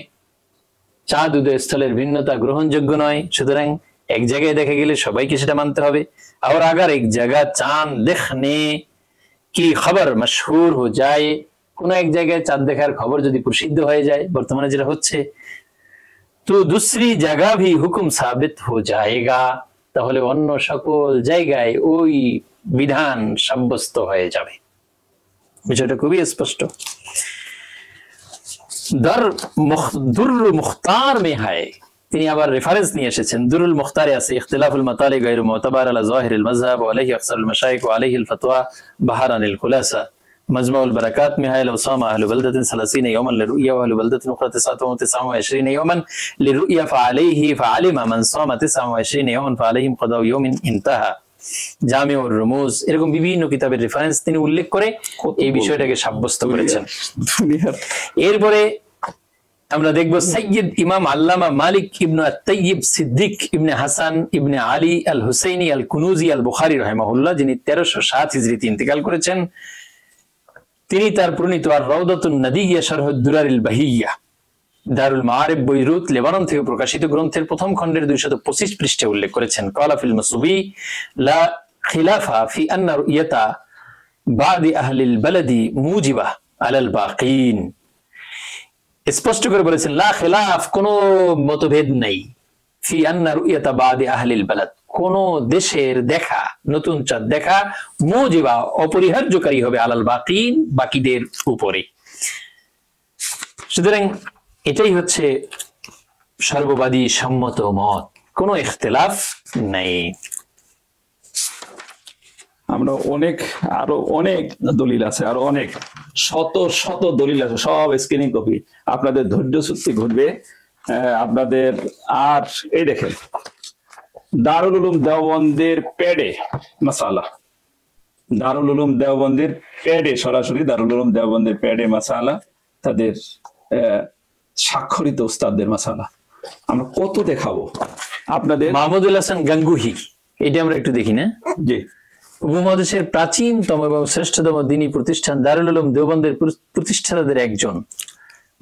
চাঁদ উদয় স্থলের ভিন্নতা গ্রহণযোগ্য নয়, সুতরাং এক জায়গায় দেখা গেলে সবাইকে সেটা মানতে হবে। और अगर एक जगह चांद देखने की खबर मशहूर हो जाए, কোন এক জায়গায় চাঁদ দেখার খবর যদি প্রসিদ্ধ হয়ে যায়, বর্তমানে যেটা হচ্ছে, তো दूसरी जगह भी हुक्म साबित हो जाएगा, তাহলে অন্য সকল জায়গায় ওই বিধান সাব্যস্ত হয়ে যাবে। বিষয়টা খুবই স্পষ্ট। দুরুল মুখতার মে হায়, তিনি আবার রেফারেন্স নিয়ে এসেছেন, দুরুল মুখতারে আছে ইখতিলাফুল মাতালি গায়রু মুতাবার আলা যাহিরিল মাযহাব ওয়া আলাইহি আকসারুল মাশায়েখ ওয়া আলাইহিল ফাতওয়া বাহারানিল খুলাসা। مجمع البركات में है लौसाम अहल बलदत 30 यौमन लिरुया व अहल बलदत उखरा 29 यौमन लिरुया फअलैहि फअलिम मन साम 29 यौमन फअलैहिम कदा यौमिन इंतहा জামিউর রুমুজ, এরকম বিভিন্ন কিতাবের রেফারেন্স তিনি উল্লেখ করে এই বিষয়টাকে সাব্যস্ত করেছেন। এরপরে আমরা দেখব সৈয়দ ইমাম আল্লামা মালিক ইবনে আত-তাইয়িব সিদ্দিক ইবনে হাসান ইবনে আলী আল হুসাইনি আল কুনুজি আল বুখারী রাহিমাহুল্লাহ, যিনি 1307 হিজরিতে ইন্তেকাল করেছেন। তিনি তার প্রণীত আর রাউদাতুন নাদিয়্যা শারহুদ দুরারিল বাহিয়্যা দারুল মাআরিফ বৈরুত লেবানন থেকে প্রকাশিত গ্রন্থের প্রথম খণ্ডের 225 পৃষ্ঠাে উল্লেখ করেছেন, ক্বালা ফিল মাসুবি লা খিলাফা ফি আন্না রুইয়াতা বাদি আহলিল বালাদি মুজিবা আলাল বাকিন। স্পষ্ট করে বলেছেন লা খিলাফ, কোনো মতভেদ নাই, ফি আন্না রুইয়াতা বাদি আহলিল বালাদ, কোন দেশের দেখা, নতুন চাঁদ দেখা, মুজিবা অপরিহার্যকারী হবে আলাল বাকিন, বাকিদের উপরে। সুতরাং এটাই হচ্ছে সর্ববাদী সম্মত মত, কোনো ইখতিলাফ নাই। আমরা আরো অনেক দলিল আছে, আরো অনেক শত শত দলিল আছে, সব স্ক্রিনিং কপি, আপনাদের ধৈর্য সত্যি ঘটবে আপনাদের। আর এই দেখেন দারুল উলুম দেওবন্দের প্যাডে মাসালা, দারুল উলুম দেওবন্দের প্যাডে, সরাসরি দারুল উলুম দেওবন্দের প্যাডে মাসালা, তাদের স্বাক্ষরিত উস্তাদদের মাসালা। আমরা কত দেখাবো আপনাদের। মাহমুদুল হাসান গাঙ্গুহি, এটা আমরা একটু দেখি না? জি, উপমহাদেশের প্রাচীনতম এবং শ্রেষ্ঠতম দ্বীনী প্রতিষ্ঠান দারুল উলুম দেওবন্দের প্রতিষ্ঠাতাদের একজন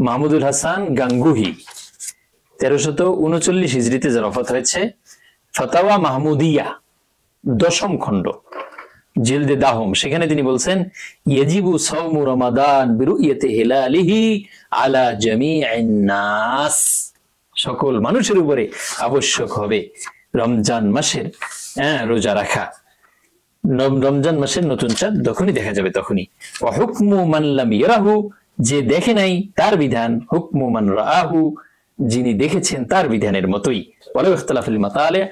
মাহমুদুল হাসান গাঙ্গুহি 1339 হিজরিতে যার ওফাত হয়েছে। ফাতাওয়া মাহমুদিয়া 10ম খণ্ড জিলদে দাহম, সেখানে তিনি বলছেন ইয়াজিবু সাওমু রমাদান বিরুইয়াতি হিলালিহি আলা জামিইন নাস, সকল মানুষের উপরে আবশ্যক হবে রমজান মাসের রোজা রাখা। রমজান মাসের নতুন চাঁদ যখনই দেখা যাবে তখনই। ওয়া হুকমু মান লাম ইয়ারাহু, যে দেখে নাই তার বিধান, হুকমু মান রাআহু, যিনি দেখেছেন তার বিধানের মতোই। ওয়ালা ইখতিলাফিল মাতালি,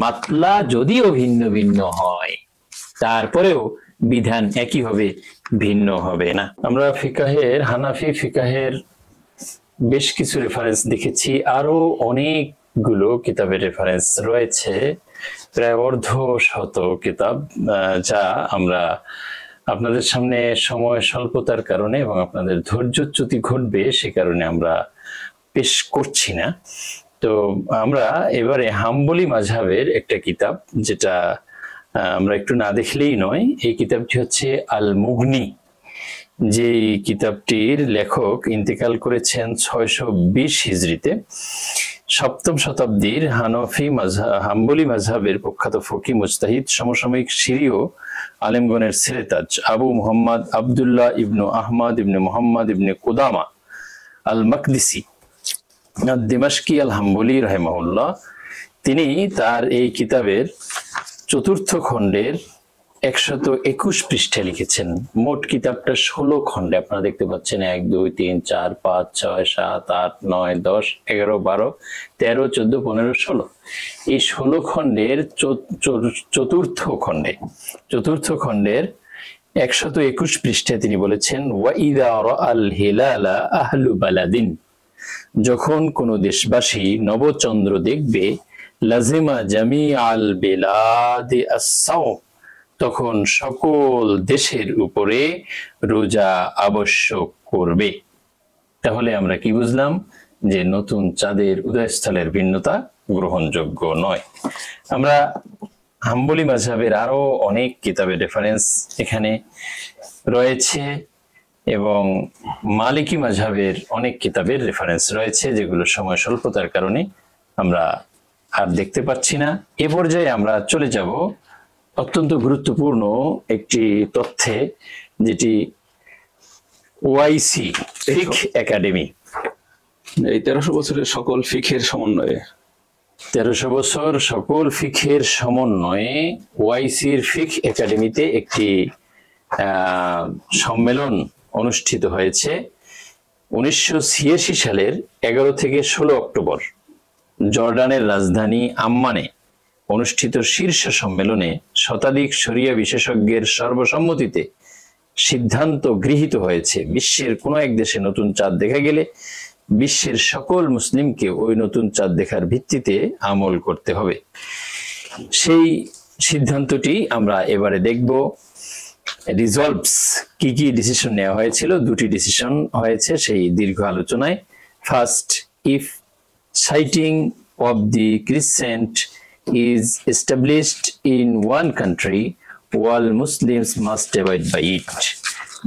মাতলা যদিও ভিন্ন ভিন্ন হয় তারপরেও বিধান একই হবে, ভিন্ন হবে না। আমরা ফিকাহের, হানাফি ফিকাহের বেশ কিছু রেফারেন্স দেখেছি, আরো অনেকগুলো কিতাবের রেফারেন্স রয়েছে, প্রায় 150 কিতাব, যা আমরা আপনাদের সামনে সময় স্বল্পতার কারণে এবং আপনাদের ধৈর্যচ্যুতি ঘটবে সে কারণে আমরা পেশ করছি না। তো আমরা এবারে হাম্বলি মাযহাবের একটা কিতাব, যেটা আমরা একটু না দেখলেই নয়, এই কিতাবটি হচ্ছে আল মুগনি, যে কিতাবটির লেখক ইন্তেকাল করেছেন 620 হিজরিতে। 7ম শতাব্দীর হাম্বলি মাযহাবের প্রখ্যাত ফকি মুজতাহিদ, সমসাময়িক সিরীয় আলেমগণের সিরাতাজ আবু মুহাম্মদ আব্দুল্লাহ ইবনু আহমদ ইবনে মুহাম্মদ ইবনে কুদামা আল মাকদিসি দিমাশকি আল হাম্বলি রাহিমাহুল্লাহ, তিনি তার এই কিতাবের 4র্থ খণ্ডের 121 পৃষ্ঠা লিখেছেন। মোট কিতাবটা 16 খণ্ডে, আপনারা দেখতে পাচ্ছেন 1 2 3 4 5 6 7 8 9 10 11 12 13 14 15 16, এই 16 খণ্ডের চতুর্থ খণ্ডের 121 পৃষ্ঠায় তিনি বলেছেন ওয়া ইযা রাআল হিলালা আহলু বালাদিন, যখন কোন দেশবাসী নবচন্দ্র দেখবে, লাজিমা জামিআল বিলাদি আস-সাওম, তখন সকল দেশের উপরে রোজা আবশ্যক করবে। তাহলে আমরা কি বুঝলাম? যে নতুন চাঁদের উদয়স্থলের ভিন্নতা গ্রহণযোগ্য নয়। আমরা হাম্বলি মাযহাবের আরো অনেক কিতাবের রেফারেন্স এখানে রয়েছে এবং মালিকি মাযহাবের অনেক কিতাবের রেফারেন্স রয়েছে, যেগুলো সময় স্বল্পতার কারণে আমরা আর দেখতে পাচ্ছি না। এ পর্যায়ে আমরা চলে যাব অত্যন্ত গুরুত্বপূর্ণ একটি তথ্যে, যেটি ওআইসি ফিক একাডেমি, এই 1300 বছরের সকল ফিকের সমন্বয়ে, 1300 বছর সকল ফিকের সমন্বয়ে ওআইসির ফিক একাডেমিতে একটি সম্মেলন অনুষ্ঠিত হয়েছে 1986 সালের 11 থেকে 16 অক্টোবর জর্ডানের রাজধানী আম্মানে অনুষ্ঠিত শীর্ষ সম্মেলনে শতাধিক শরিয়া বিশেষজ্ঞের সর্বসম্মতিতে সিদ্ধান্ত গৃহীত হয়েছে বিশ্বের কোনো এক দেশে নতুন চাঁদ দেখা গেলে বিশ্বের সকল মুসলিমকে ওই নতুন চাঁদ দেখার ভিত্তিতে আমল করতে হবে। সেই সিদ্ধান্তটি আমরা এবারে দেখব। রিজলভস কি কি ডিসিশন নেওয়া হয়েছিল, দুটি ডিসিশন হয়েছে সেই দীর্ঘ আলোচনায়। First, if sighting of the crescent is established in one country, all Muslims must abide by it.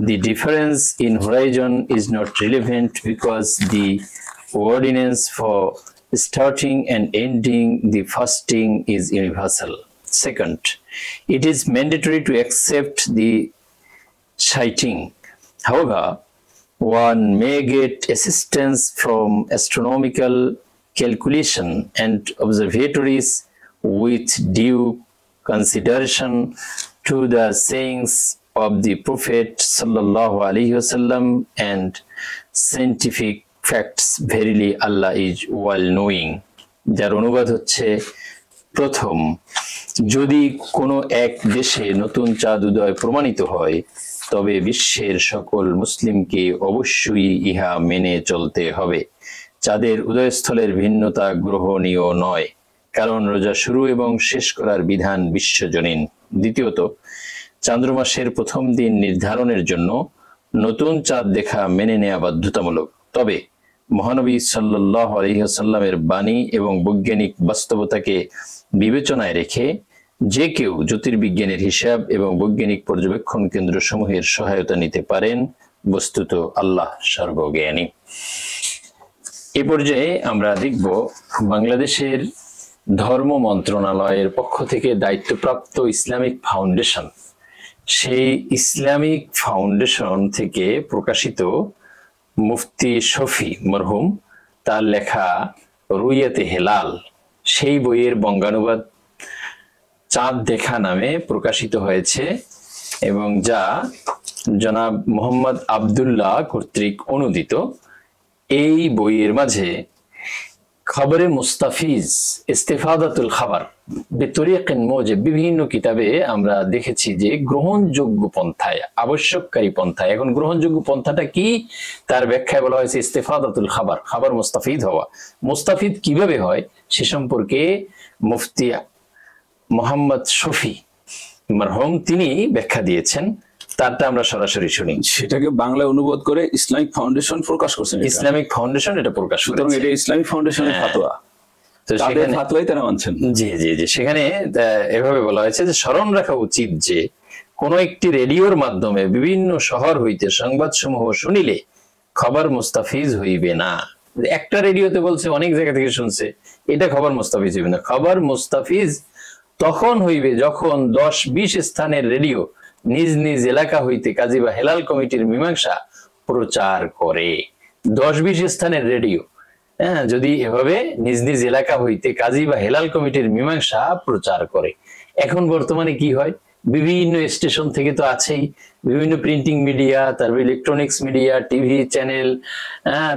The difference in horizon is not relevant because the ordinance for starting and ending the fasting is universal. Second, it is mandatory to accept the sighting. However, one may get assistance from astronomical calculation and observatories with due consideration to the sayings of the Prophet sallallahu alaihi wasallam and scientific facts. Verily Allah is well knowing. যার অনুবাদ হচ্ছে, প্রথম, যদি কোনো এক দেশে নতুন চাঁদ উদয় প্রমাণিত হয় তবে বিশ্বের সকল মুসলিমকে অবশ্যই ইহা মেনে চলতে হবে। চাঁদের উদয়স্থলের ভিন্নতা গ্রহণীয় নয়, কারণ রোজা শুরু এবং শেষ করার বিধান বিশ্বজনীন। দ্বিতীয়ত, চান্দ্রমাসের প্রথম দিন নির্ধারণের জন্য নতুন চাঁদ দেখা মেনে নেওয়া বাধ্যতামূলক। তবে মহানবী সাল্লাল্লাহু আলাইহি ওয়াসাল্লামের বাণী এবং বৈজ্ঞানিক বাস্তবতাকে বিবেচনায় রেখে যে কেউ জ্যোতির্বিজ্ঞানের হিসাব এবং বৈজ্ঞানিক পর্যবেক্ষণ কেন্দ্র সমূহের সহায়তা নিতে পারেন। বস্তুত আল্লাহ সর্বজ্ঞানী। এ পর্যায়ে আমরা দেখব বাংলাদেশের ধর্ম মন্ত্রণালয়ের পক্ষ থেকে দায়িত্বপ্রাপ্ত ইসলামিক ফাউন্ডেশন, সেই ইসলামিক ফাউন্ডেশন থেকে প্রকাশিত মুফতি শফি মরহুম তার লেখা রুইয়াতে হেলাল, সেই বইয়ের বঙ্গানুবাদ চাঁদ দেখা নামে প্রকাশিত হয়েছে এবং যা জনাব মোহাম্মদ আব্দুল্লাহ কর্তৃক অনুদিত। এই বইয়ের মাঝে খবরে মুস্তাফিজ, ইস্তেফাদাতুল খাবার বিতরিকিন মুজিব, বিভিন্ন কিতাবে আমরা দেখেছি যে গ্রহণযোগ্য পন্থায়, আবশ্যককারী পন্থায়। এখন গ্রহণযোগ্য পন্থাটা কি, তার ব্যাখ্যায় বলা হয়েছে ইস্তেফাদাতুল খাবার, খাবার মুস্তাফিদ হওয়া। মুস্তাফিদ কিভাবে হয় সে সম্পর্কে মুফতি মোহাম্মদ শফি মরহুম তিনি ব্যাখ্যা দিয়েছেন, তারটা আমরা সরাসরি শুনি। সেটাকে বাংলা অনুবাদ করে ইসলামিক ফাউন্ডেশন প্রকাশ করছেন। ইসলামিক ফাউন্ডেশন এটা প্রকাশ করেছে। এটা ইসলামিক ফাউন্ডেশনের ফতোয়া, তো তাদের ফতোয়াই তারা মানছেন। জি জি জি, সেখানে এভাবে বলা হয়েছে যে স্মরণ রাখা উচিত যে কোন একটি রেডিওর মাধ্যমে বিভিন্ন শহর হইতে সংবাদ সমূহ শুনিলে খবর মুস্তাফিজ হইবে না। একটা রেডিওতে বলছে, অনেক জায়গা থেকে শুনছে, এটা খবর মুস্তাফিজ হইবে না। খবর মুস্তাফিজ তখন হইবে যখন 10-20 স্থানের রেডিও নিজ নিজ এলাকা হইতে কাজী বা হেলাল কমিটির মীমাংসা প্রচার করে। 10-20 স্থানের রেডিও যদি এভাবে নিজ নিজ এলাকা হইতে কাজী বা হেলাল কমিটির মীমাংসা প্রচার করে। এখন বর্তমানে কি হয়, বিভিন্ন স্টেশন থেকে তো আছেই, বিভিন্ন প্রিন্টিং মিডিয়া, তারপর ইলেকট্রনিক্স মিডিয়া, টিভি চ্যানেল,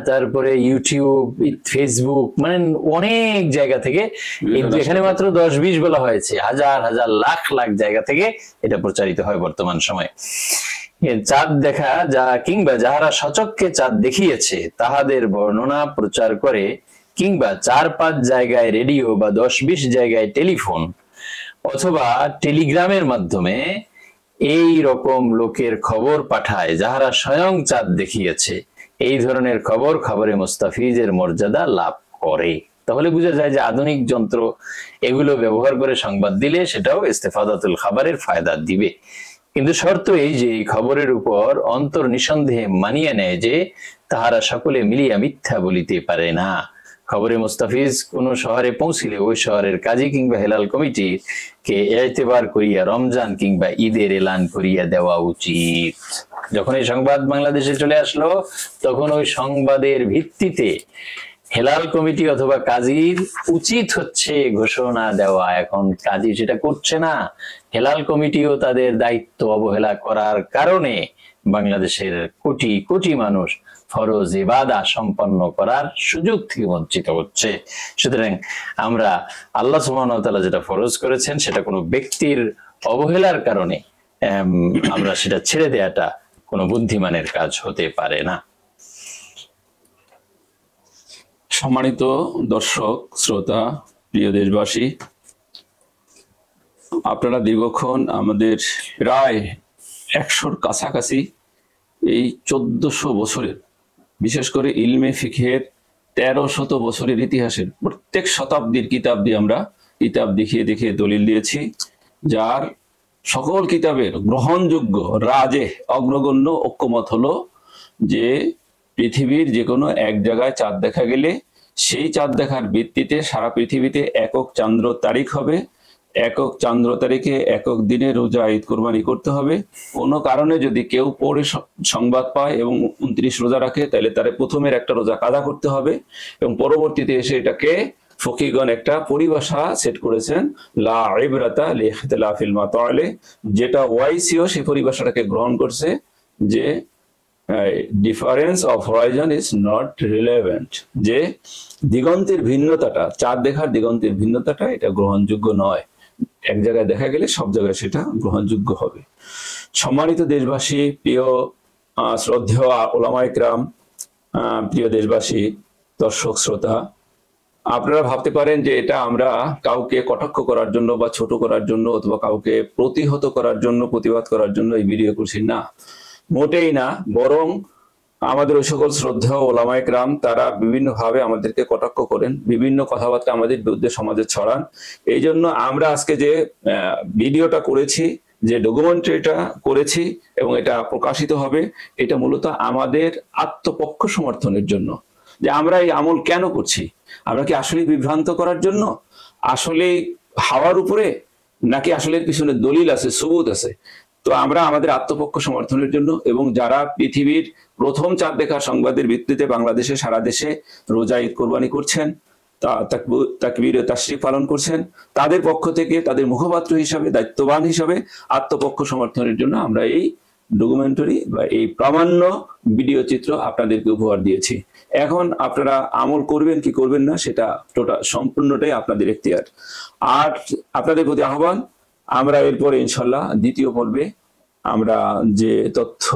তারপরে ইউটিউব, ফেসবুক, মানে অনেক জায়গা থেকে, এখানে মাত্র 10-20 বলা হয়েছে, হাজার হাজার লাখ লাখ জায়গা থেকে এটা প্রচারিত হয় বর্তমান সময়ে। চাঁদ দেখা কিংবা যাহারা সচক্ষে চাঁদ দেখিয়েছে তাহাদের বর্ণনা প্রচার করে, কিংবা 4-5 জায়গায় রেডিও বা 10-20 জায়গায় টেলিফোন অথবা টেলিগ্রামের মাধ্যমে এই রকম লোকের খবর পাঠায় যাহারা স্বয়ং চাঁদ দেখিয়েছে, এই ধরনের খবর খবরে মুস্তাফিজের মর্যাদা লাভ করে। তাহলে বোঝা যায় যে আধুনিক যন্ত্র এগুলো ব্যবহার করে সংবাদ দিলে সেটাও ইস্তেফাদাতুল খাবারের ফায়দা দিবে, কিন্তু শর্ত এই যে এই খবরের উপর অন্তর নিঃসন্দেহে মানিয়ে নেয় যে তাহারা সকলে মিলিয়া মিথ্যা বলিতে পারে না। খবরে মুস্তাফিজ কোন শহরে পৌঁছিলে ওই শহরের কাজী কিংবা হেলাল কমিটি কে এতেবার করিয়া রমজান কিংবা ঈদের এলান করিয়া দেওয়া উচিত। যখন এই সংবাদ বাংলাদেশে চলে আসলো তখন ওই সংবাদের ভিত্তিতে হেলাল কমিটি অথবা কাজীর উচিত হচ্ছে ঘোষণা দেওয়া। এখন কাজী সেটা করছে না, হেলাল কমিটিও তাদের দায়িত্ব অবহেলা করার কারণে বাংলাদেশের কোটি কোটি মানুষ ফরজ ইবাদা সম্পন্ন করার সুযোগ থেকে বঞ্চিত হচ্ছে। সুতরাং আমরা আল্লাহ সুবহানাহু ওয়া তাআলা যেটা ফরজ করেছেন সেটা কোনো ব্যক্তির অবহেলার কারণে আমরা সেটা ছেড়ে দেওয়াটা কোনো বুদ্ধিমানের কাজ হতে পারে না। সম্মানিত দর্শক শ্রোতা, প্রিয় দেশবাসী, আপনারা দীর্ঘক্ষণ আমাদের প্রায় 100-র কাছাকাছি এই 1400 বছরের, বিশেষ করে ইলমে ফিকহের 1300 বছরের ইতিহাসের প্রত্যেক শতাব্দীর কিতাব দিয়ে আমরা কিতাব দেখিয়ে দেখিয়ে দলিল দিয়েছি, যার সকল কিতাবের গ্রহণযোগ্য রাজে অগ্রগণ্য ঐক্যমত হলো যে পৃথিবীর যে কোনো এক জায়গায় চাঁদ দেখা গেলে সেই চাঁদ দেখার ভিত্তিতে সারা পৃথিবীতে একক চান্দ্র তারিখ হবে, একক চান্দ্র তারিখে একক দিনে রোজা ঈদ কোরবানি করতে হবে। কোনো কারণে যদি কেউ পরে সংবাদ পায় এবং 29 রোজা রাখে, তাহলে তার প্রথমের একটা রোজা কাদা করতে হবে এবং পরবর্তীতে এসে এটাকে ফকিগণ একটা পরিভাষা সেট করেছেন, লা ইবরাতা লিইখতিলাফিল মাতালি, যেটা ওয়াইসিও সেই পরিভাষাটাকে গ্রহণ করছে যে difference of Horizon is not relevant, যে দিগন্তের ভিন্নতাটা, চাঁদ দেখার দিগন্তের ভিন্নতাটা এটা গ্রহণযোগ্য নয়। এক জায়গায় দেখা গেলে সব জায়গায় সেটা গ্রহণযোগ্য হবে। সম্মানিত দেশবাসী, প্রিয় শ্রদ্ধেয় ওলামায়ে কেরাম, প্রিয় দেশবাসী, দর্শক শ্রোতা, আপনারা ভাবতে পারেন যে এটা আমরা কাউকে কটাক্ষ করার জন্য বা ছোট করার জন্য অথবা কাউকে প্রতিহত করার জন্য, প্রতিবাদ করার জন্য এই ভিডিও করছি, না, মোটেই না। বরং আমাদের ওই সকল শ্রদ্ধেয় ওলামায়ে কেরাম তারা বিভিন্ন ভাবে আমাদেরকে কটাক্ষ করেন, বিভিন্ন কথাবার্তা আমাদের বিরুদ্ধে সমাজে ছড়ান। এই জন্য আমরা আজকে যে ভিডিওটা করেছি, যে ডকুমেন্টারিটা করেছি এবং এটা প্রকাশিত হবে, এটা মূলত আমাদের আত্মপক্ষ সমর্থনের জন্য, যে আমরা এই আমল কেন করছি। আমরা কি আসলে বিভ্রান্ত করার জন্য, আসলে হাওয়ার উপরে, নাকি আসলে এর পিছনে দলিল আছে, সবুত আছে? তো আমরা আমাদের আত্মপক্ষ সমর্থনের জন্য এবং যারা পৃথিবীর প্রথম চাঁদ দেখার সংবাদের ভিত্তিতে বাংলাদেশে সারা দেশে রোজা ঈদ কোরবানি করছেন, তাকবীর তাশরিক পালন করছেন, তাদের পক্ষ থেকে তাদের মুখপাত্র হিসাবে, দায়িত্ববান হিসাবে আত্মপক্ষ সমর্থনের জন্য আমরা এই ডকুমেন্টারি বা এই প্রামাণ্য ভিডিও চিত্র আপনাদেরকে উপহার দিয়েছি। এখন আপনারা আমল করবেন কি করবেন না সেটা সম্পূর্ণটাই আপনাদের এখতিয়ার। আর আপনাদের প্রতি আহ্বান, আমরা এরপরে ইনশাল্লাহ দ্বিতীয় পর্বে আমরা যে তথ্য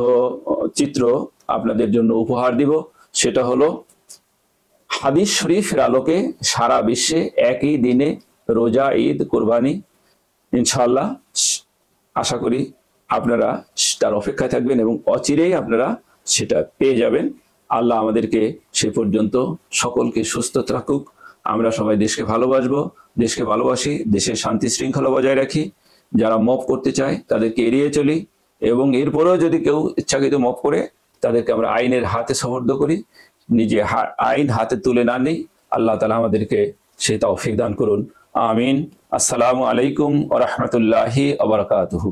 চিত্র আপনাদের জন্য উপহার দিব, সেটা হলো হাদিস শরীফের আলোকে সারা বিশ্বে একই দিনে রোজা ঈদ কোরবানি। ইনশাল্লাহ আশা করি আপনারা তার অপেক্ষায় থাকবেন এবং অচিরেই আপনারা সেটা পেয়ে যাবেন। আল্লাহ আমাদেরকে সে পর্যন্ত সকলকে সুস্থ রাখুক। আমরা সবাই দেশকে ভালোবাসবো, দেশকে ভালোবাসি, দেশের শান্তি শৃঙ্খলা বজায় রাখি। যারা মপ করতে চায় তাদেরকে এড়িয়ে চলি এবং এরপরেও যদি কেউ ইচ্ছাকৃত মপ করে তাদেরকে আমরা আইনের হাতে সুপর্দ করি, নিজে আইন হাতে তুলে না নিই। আল্লাহ তাআলা আমাদেরকে সে তৌফিক দান করুন। আমিন। আসসালামু আলাইকুম ওয়া রাহমাতুল্লাহি ওয়া বারাকাতুহু।